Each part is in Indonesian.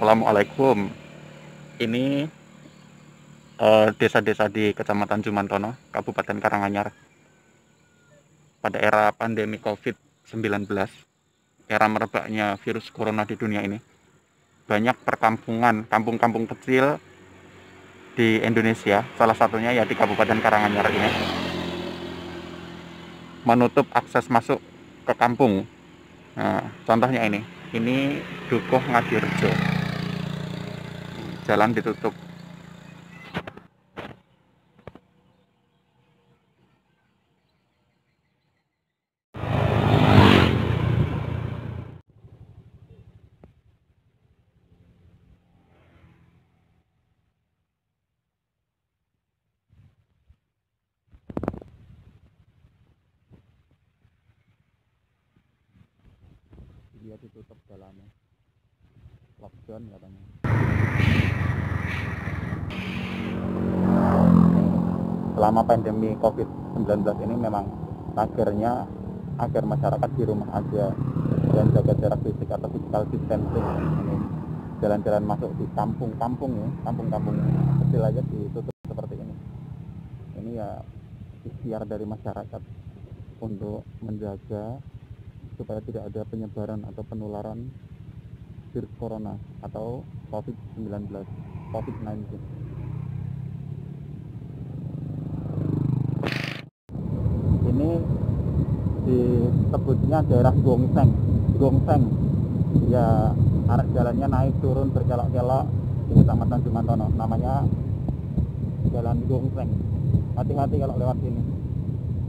Assalamualaikum. Ini desa-desa di Kecamatan Jumantono, Kabupaten Karanganyar. Pada era pandemi COVID-19, era merebaknya virus corona di dunia ini, banyak perkampungan, kampung-kampung kecil di Indonesia, salah satunya ya di Kabupaten Karanganyar ini, menutup akses masuk ke kampung. Nah, contohnya ini Dukuh Ngadirejo, jalan ditutup. Dia ditutup jalannya, lockdown katanya. Selama pandemi COVID-19 ini memang akhirnya agar masyarakat di rumah aja dan jaga jarak fisik atau physical distancing. Ini jalan-jalan masuk di kampung-kampung ya, kampung-kampung kecil aja ditutup seperti ini. Ini ya ikhtiar dari masyarakat untuk menjaga supaya tidak ada penyebaran atau penularan virus corona atau COVID-19. Ini disebutnya daerah Gongseng ya, arah jalannya naik turun berkelok-kelok di Kecamatan Jumantono, namanya Jalan Gongseng. Hati-hati kalau lewat sini.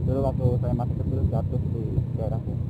Dulu waktu saya masih kecil jatuh di daerah ini.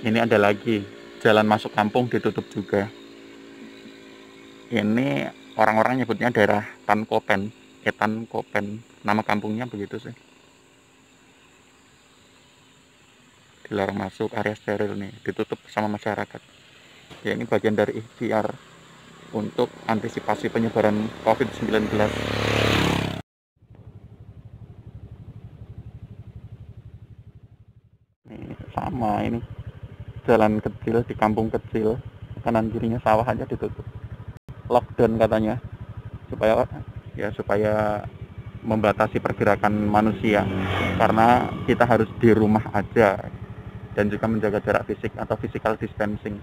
Ini ada lagi, jalan masuk kampung ditutup juga. Ini orang-orang nyebutnya daerah Tankopen, Tankopen, nama kampungnya begitu sih. Dilarang masuk, area steril nih, ditutup sama masyarakat. Ya ini bagian dari ikhtiar untuk antisipasi penyebaran COVID-19. Ini sama ini. Jalan kecil di kampung kecil, kanan kirinya sawah aja ditutup, lockdown katanya, supaya membatasi pergerakan manusia, karena kita harus di rumah aja dan juga menjaga jarak fisik atau physical distancing.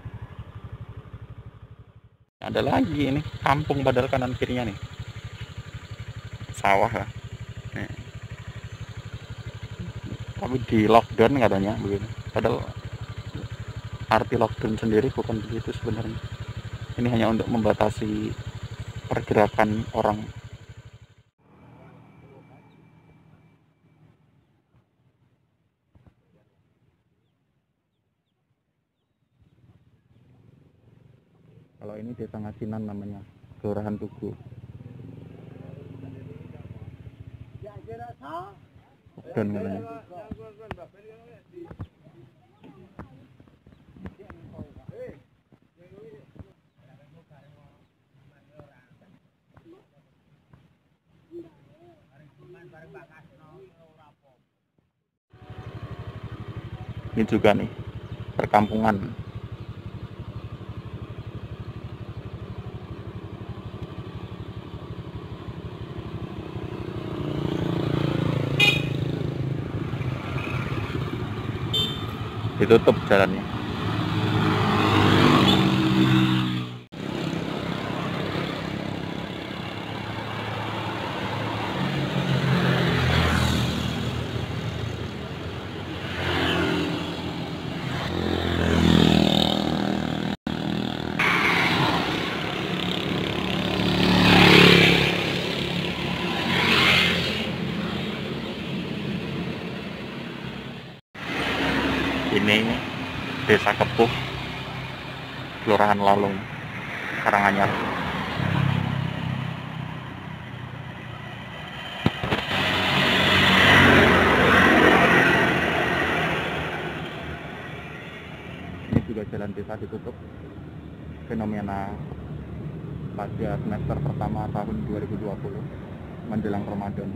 Ada lagi ini kampung padahal kanan kirinya nih sawah lah, nih. Tapi di lockdown katanya begitu, padahal arti lockdown sendiri bukan begitu sebenarnya. Ini hanya untuk membatasi pergerakan orang. Kalau ini Desa Ngasinan namanya, Kelurahan Tugu. Lockdown katanya. Ini juga nih perkampungan. Ditutup jalannya. Ini Desa Kepuh, Kelurahan Lalung. Karanganyar. Ini juga jalan desa ditutup, fenomena pada semester pertama tahun 2020 menjelang Ramadan.